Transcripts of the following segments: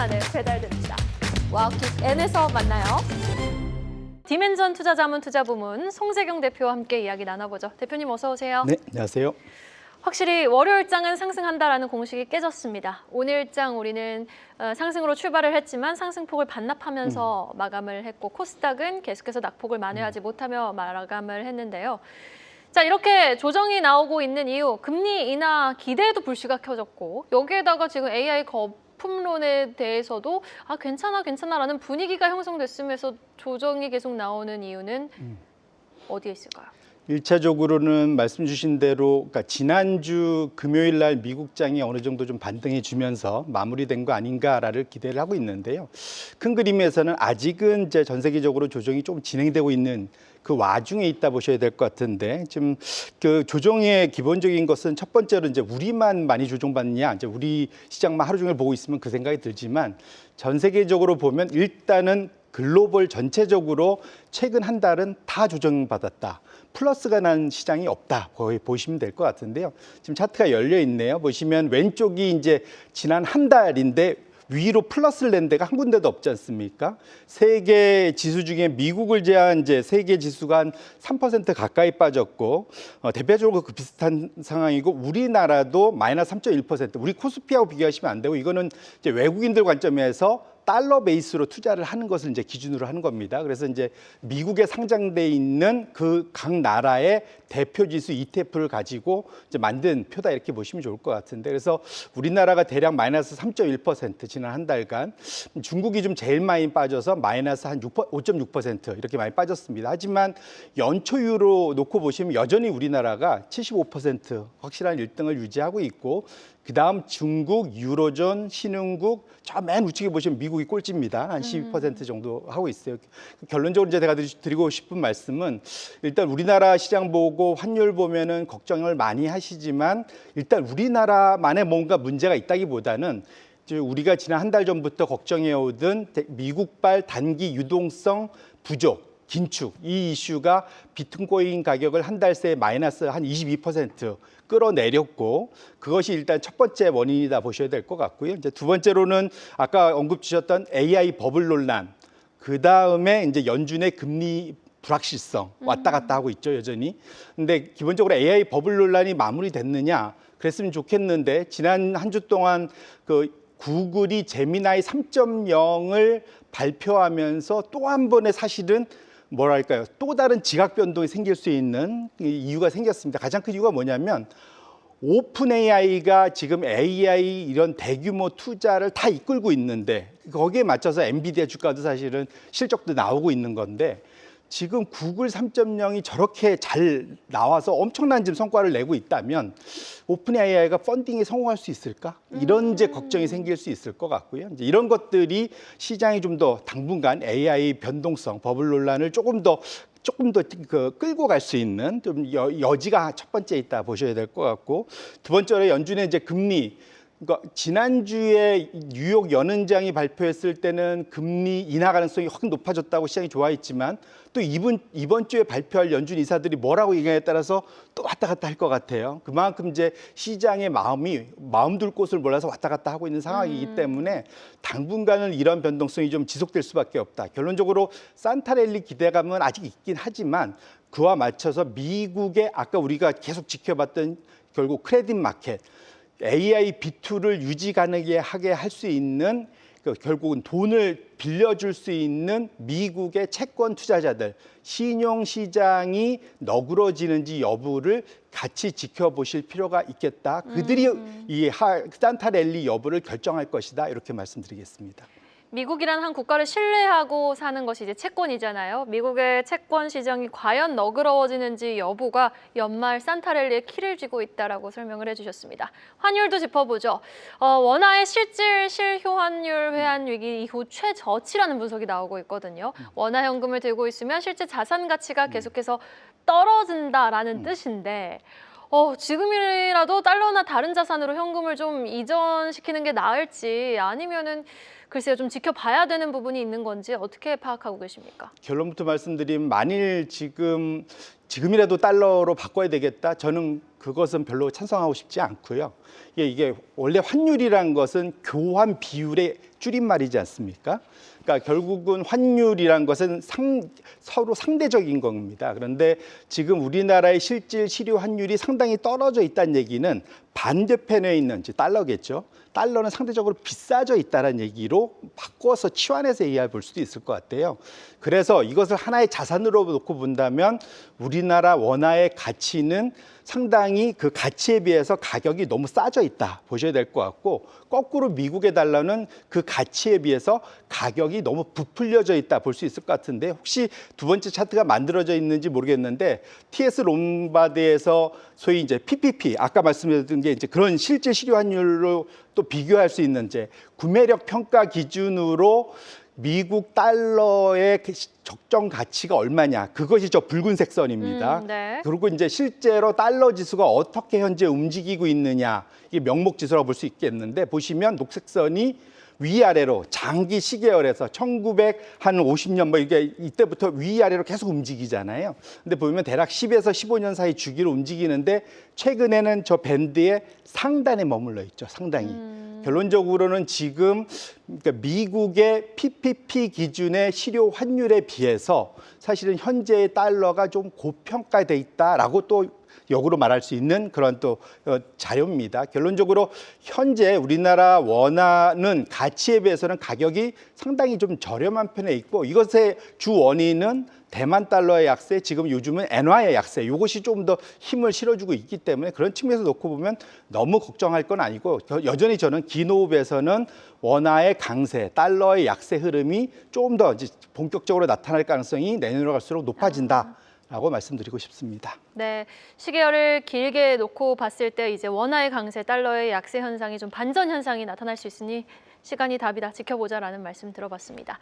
만에 배달됩니다. 와우킥 N에서 만나요. 디멘전 투자자문투자부문 송재경 대표와 함께 이야기 나눠보죠. 대표님 어서 오세요. 네, 안녕하세요. 확실히 월요일장은 상승한다라는 공식이 깨졌습니다. 오늘장 우리는 상승으로 출발을 했지만 상승폭을 반납하면서 마감을 했고 코스닥은 계속해서 낙폭을 만회하지 못하며 마감을 했는데요. 자, 이렇게 조정이 나오고 있는 이유, 금리 인하 기대에도 불씨가 켜졌고 여기에다가 지금 AI 거품론에 대해서도 괜찮아라는 분위기가 형성됐으면서 조정이 계속 나오는 이유는 어디에 있을까요? 1차적으로는 말씀 주신 대로 그러니까 지난주 금요일 날 미국장이 어느 정도 좀 반등해 주면서 마무리된 거 아닌가를 기대를 하고 있는데요. 큰 그림에서는 아직은 이제 전 세계적으로 조정이 좀 진행되고 있는 그 와중에 있다 보셔야 될 것 같은데 지금 그 조정의 기본적인 것은 첫 번째로 이제 우리만 많이 조정받느냐, 이제 우리 시장만 하루 종일 보고 있으면 그 생각이 들지만 전 세계적으로 보면 일단은 글로벌 전체적으로 최근 한 달은 다 조정받았다. 플러스가 난 시장이 없다. 거의 보시면 될 것 같은데요. 지금 차트가 열려 있네요. 보시면 왼쪽이 이제 지난 한 달인데 위로 플러스를 낸 데가 한 군데도 없지 않습니까? 세계 지수 중에 미국을 제한 이제 세계 지수가 한 3% 가까이 빠졌고 대표적으로 그 비슷한 상황이고 우리나라도 마이너스 3.1%. 우리 코스피하고 비교하시면 안 되고 이거는 이제 외국인들 관점에서 달러 베이스로 투자를 하는 것을 이제 기준으로 하는 겁니다. 그래서 이제 미국에 상장돼 있는 그 각 나라의 대표 지수 ETF를 가지고 이제 만든 표다 이렇게 보시면 좋을 것 같은데 그래서 우리나라가 대략 마이너스 3.1% 지난 한 달간 중국이 좀 제일 많이 빠져서 마이너스 한 5.6% 이렇게 많이 빠졌습니다. 하지만 연초유로 놓고 보시면 여전히 우리나라가 75% 확실한 1등을 유지하고 있고 그다음 중국, 유로존, 신흥국 저 맨 우측에 보시면 미국이 꼴찌입니다. 한 12% 정도 하고 있어요. 결론적으로 이제 제가 드리고 싶은 말씀은 일단 우리나라 시장 보고 환율 보면은 걱정을 많이 하시지만 일단 우리나라만의 뭔가 문제가 있다기보다는 우리가 지난 한 달 전부터 걱정해 오던 미국발 단기 유동성 부족 긴축 이 이슈가 비트코인 가격을 한 달 새에 마이너스 한 22% 끌어내렸고 그것이 일단 첫 번째 원인이다 보셔야 될 것 같고요. 이제 두 번째로는 아까 언급 주셨던 AI 버블 논란, 그 다음에 이제 연준의 금리 불확실성 왔다 갔다 하고 있죠 여전히. 근데 기본적으로 AI 버블 논란이 마무리됐느냐 그랬으면 좋겠는데 지난 한 주 동안 그 구글이 제미나이 3.0을 발표하면서 또 한 번의 사실은 뭐랄까요? 또 다른 지각 변동이 생길 수 있는 이유가 생겼습니다. 가장 큰 이유가 뭐냐면 오픈 AI가 지금 AI 이런 대규모 투자를 다 이끌고 있는데 거기에 맞춰서 엔비디아 주가도 사실은 실적도 나오고 있는 건데 지금 구글 3.0이 저렇게 잘 나와서 엄청난 지금 성과를 내고 있다면 오픈 AI가 펀딩에 성공할 수 있을까? 이런 이제 걱정이 생길 수 있을 것 같고요. 이제 이런 것들이 시장이 좀 더 당분간 AI 변동성, 버블 논란을 조금 더 끌고 갈 수 있는 좀 여지가 첫 번째 있다 보셔야 될 것 같고 두 번째로 연준의 이제 금리. 그러니까 지난주에 뉴욕 연은장이 발표했을 때는 금리 인하 가능성이 확 높아졌다고 시장이 좋아했지만 또 이번 주에 발표할 연준 이사들이 뭐라고 얘기하냐에 따라서 또 왔다 갔다 할 것 같아요. 그만큼 이제 시장의 마음 둘 곳을 몰라서 왔다 갔다 하고 있는 상황이기 때문에 당분간은 이런 변동성이 좀 지속될 수밖에 없다. 결론적으로 산타랠리 기대감은 아직 있긴 하지만 그와 맞춰서 미국의 아까 우리가 계속 지켜봤던 결국 크레딧 마켓 AI B2를 유지 가능하게 할 수 있는 결국은 돈을 빌려줄 수 있는 미국의 채권 투자자들 신용 시장이 너그러지는지 여부를 같이 지켜보실 필요가 있겠다. 그들이 이 산타랠리 여부를 결정할 것이다. 이렇게 말씀드리겠습니다. 미국이란 한 국가를 신뢰하고 사는 것이 이제 채권이잖아요. 미국의 채권 시장이 과연 너그러워지는지 여부가 연말 산타랠리의 키를 쥐고 있다라고 설명을 해주셨습니다. 환율도 짚어보죠. 원화의 실질 실효환율 회한 위기 이후 최저치라는 분석이 나오고 있거든요. 원화 현금을 들고 있으면 실제 자산 가치가 계속해서 떨어진다라는 뜻인데 지금이라도 달러나 다른 자산으로 현금을 좀 이전시키는 게 나을지 아니면은 글쎄요, 좀 지켜봐야 되는 부분이 있는 건지 어떻게 파악하고 계십니까? 결론부터 말씀드리면 만일 지금이라도 달러로 바꿔야 되겠다. 저는 그것은 별로 찬성하고 싶지 않고요. 이게 원래 환율이란 것은 교환 비율의 줄임말이지 않습니까? 그러니까 결국은 환율이란 것은 서로 상대적인 겁니다. 그런데 지금 우리나라의 실질 실효 환율이 상당히 떨어져 있다는 얘기는 반대편에 있는 달러겠죠. 달러는 상대적으로 비싸져 있다는 얘기로 바꿔서 치환해서 이해해 볼 수도 있을 것 같아요. 그래서 이것을 하나의 자산으로 놓고 본다면 우리나라 원화의 가치는 상당히 그 가치에 비해서 가격이 너무 싸져 있다 보셔야 될 것 같고, 거꾸로 미국의 달러는 그 가치에 비해서 가격이 너무 부풀려져 있다 볼 수 있을 것 같은데, 혹시 두 번째 차트가 만들어져 있는지 모르겠는데 TS 롬바드에서 소위 이제 PPP 아까 말씀드린 게 이제 그런 실질 실효 환율로 또 비교할 수 있는 이제 구매력 평가 기준으로 미국 달러의 적정 가치가 얼마냐, 그것이 저 붉은색 선입니다. 네. 그리고 이제 실제로 달러 지수가 어떻게 현재 움직이고 있느냐, 이게 명목 지수라고 볼 수 있겠는데, 보시면 녹색 선이 위아래로 장기 시계열에서 1950년 뭐 이게 이때부터 위아래로 계속 움직이잖아요. 근데 보면 대략 10에서 15년 사이 주기로 움직이는데, 최근에는 저 밴드의 상단에 머물러 있죠. 상당히. 결론적으로는 지금 그러니까 미국의 PPP 기준의 실효 환율에 비해서 사실은 현재의 달러가 좀 고평가돼 있다라고 또 역으로 말할 수 있는 그런 또 자료입니다. 결론적으로 현재 우리나라 원화는 가치에 비해서는 가격이 상당히 좀 저렴한 편에 있고, 이것의 주 원인은 대만 달러의 약세, 지금 요즘은 엔화의 약세, 이것이 좀 더 힘을 실어주고 있기 때문에 그런 측면에서 놓고 보면 너무 걱정할 건 아니고, 여전히 저는 기노업에서는 원화의 강세, 달러의 약세 흐름이 조금 더 본격적으로 나타날 가능성이 내년으로 갈수록 높아진다. 라고 말씀드리고 싶습니다. 네, 시계열을 길게 놓고 봤을 때 이제 원화의 강세, 달러의 약세 현상이 좀 반전 현상이 나타날 수 있으니 시간이 답이다, 지켜보자라는 말씀 들어봤습니다.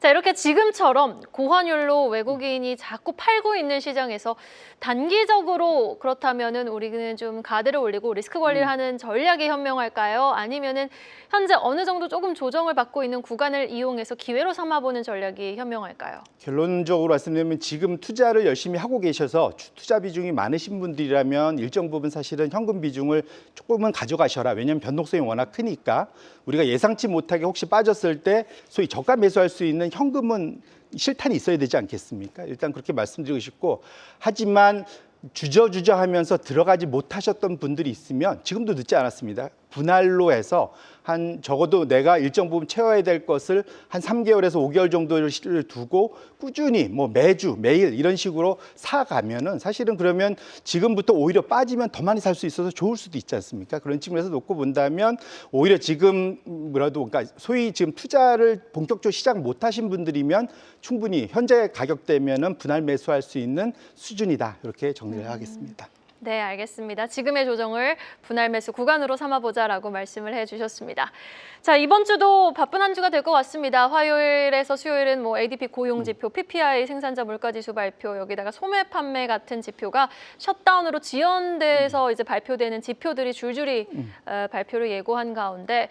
자, 이렇게 지금처럼 고환율로 외국인이 자꾸 팔고 있는 시장에서 단기적으로 그렇다면은 우리는 좀 가드를 올리고 리스크 관리를 하는 전략이 현명할까요? 아니면은 현재 어느 정도 조금 조정을 받고 있는 구간을 이용해서 기회로 삼아보는 전략이 현명할까요? 결론적으로 말씀드리면 지금 투자를 열심히 하고 계셔서 투자 비중이 많으신 분들이라면 일정 부분 사실은 현금 비중을 조금은 가져가셔라. 왜냐하면 변동성이 워낙 크니까. 우리가 예상치 못하게 혹시 빠졌을 때 소위 저가 매수할 수 있는 현금은 실탄이 있어야 되지 않겠습니까? 일단 그렇게 말씀드리고 싶고, 하지만 주저주저 하면서 들어가지 못하셨던 분들이 있으면 지금도 늦지 않았습니다. 분할로 해서 한 적어도 내가 일정 부분 채워야 될 것을 한 3개월에서 5개월 정도를 두고 꾸준히 뭐 매주 매일 이런 식으로 사가면은 사실은 그러면 지금부터 오히려 빠지면 더 많이 살 수 있어서 좋을 수도 있지 않습니까? 그런 측면에서 놓고 본다면 오히려 지금 뭐라도 그러니까 소위 지금 투자를 본격적으로 시작 못 하신 분들이면 충분히 현재 가격대면은 분할 매수할 수 있는 수준이다. 이렇게 정리를 하겠습니다. 네, 알겠습니다. 지금의 조정을 분할 매수 구간으로 삼아보자라고 말씀을 해주셨습니다. 자, 이번 주도 바쁜 한 주가 될 것 같습니다. 화요일에서 수요일은 뭐 ADP 고용지표, PPI 생산자 물가지수 발표, 여기다가 소매 판매 같은 지표가 셔다운으로 지연돼서 이제 발표되는 지표들이 줄줄이 발표를 예고한 가운데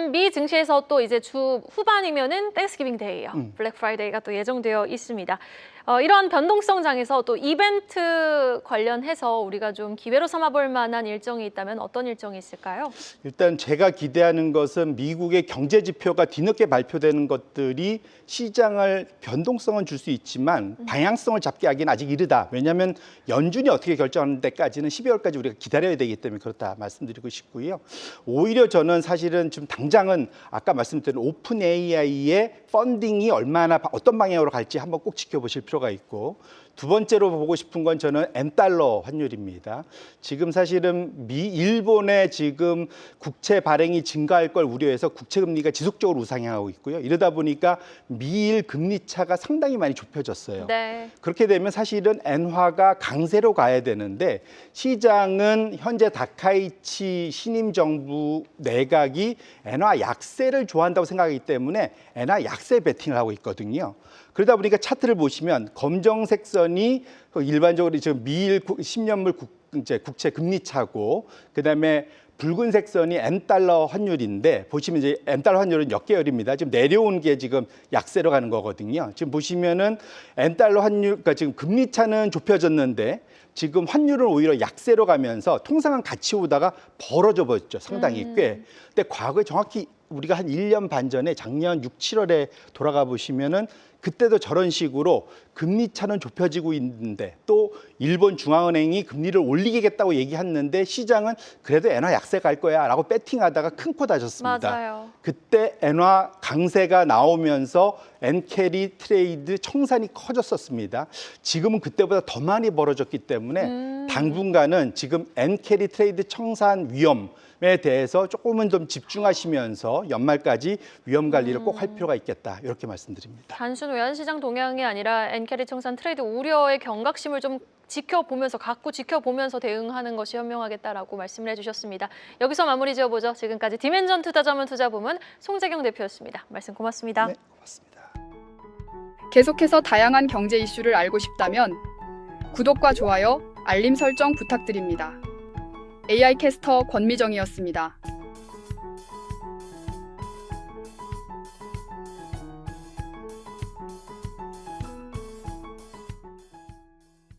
미 증시에서 또 이제 주 후반이면은 땡스기빙 데이요. 블랙 프라이데이가 또 예정되어 있습니다. 이런 변동성 장에서 또 이벤트 관련해서 우리가 좀 기회로 삼아볼 만한 일정이 있다면 어떤 일정이 있을까요? 일단 제가 기대하는 것은 미국의 경제 지표가 뒤늦게 발표되는 것들이 시장을 변동성은 줄 수 있지만 방향성을 잡게 하기는 아직 이르다. 왜냐하면 연준이 어떻게 결정하는 데까지는 12월까지 우리가 기다려야 되기 때문에 그렇다 말씀드리고 싶고요. 오히려 저는 사실은 지금 당장은 아까 말씀드린 오픈 AI의 펀딩이 얼마나 어떤 방향으로 갈지 한번 꼭 지켜보실 필요가 있고, 두 번째로 보고 싶은 건 저는 엔달러 환율입니다. 지금 사실은 일본의 지금 국채 발행이 증가할 걸 우려해서 국채 금리가 지속적으로 우상향하고 있고요. 이러다 보니까 미일 금리 차가 상당히 많이 좁혀졌어요. 네. 그렇게 되면 사실은 엔화가 강세로 가야 되는데, 시장은 현재 다카이치 신임 정부 내각이 엔화 약세를 좋아한다고 생각하기 때문에 엔화 약세 베팅을 하고 있거든요. 그러다 보니까 차트를 보시면 검정색 선이 일반적으로 지금 미일 10년물 국채 금리 차고, 그다음에 붉은색 선이 N달러 환율인데 보시면 이제 N달러 환율은 역계열입니다. 지금 내려온 게 지금 약세로 가는 거거든요. 지금 보시면은 N달러 환율, 그러니까 지금 금리 차는 좁혀졌는데 지금 환율은 오히려 약세로 가면서 통상한 가치 오다가 벌어져 버렸죠. 상당히 꽤. 근데 과거에 정확히 우리가 한 1년 반 전에 작년 6, 7월에 돌아가 보시면은 그때도 저런 식으로 금리 차는 좁혀지고 있는데 또 일본 중앙은행이 금리를 올리겠다고 얘기했는데 시장은 그래도 엔화 약세 갈 거야라고 배팅하다가 큰 코 다졌습니다. 맞아요. 그때 엔화 강세가 나오면서 엔캐리 트레이드 청산이 커졌었습니다. 지금은 그때보다 더 많이 벌어졌기 때문에 당분간은 지금 엔캐리 트레이드 청산 위험에 대해서 조금은 좀 집중하시면서 연말까지 위험 관리를 꼭 할 필요가 있겠다. 이렇게 말씀드립니다. 단순 외환시장 동향이 아니라 엔캐리 청산 트레이드 우려의 경각심을 좀 갖고 지켜보면서 대응하는 것이 현명하겠다라고 말씀을 해주셨습니다. 여기서 마무리 지어보죠. 지금까지 디멘전 투자자문 투자부문 송재경 대표였습니다. 말씀 고맙습니다. 네, 고맙습니다. 계속해서 다양한 경제 이슈를 알고 싶다면 구독과 좋아요, 알림 설정 부탁드립니다. AI 캐스터 권미정이었습니다.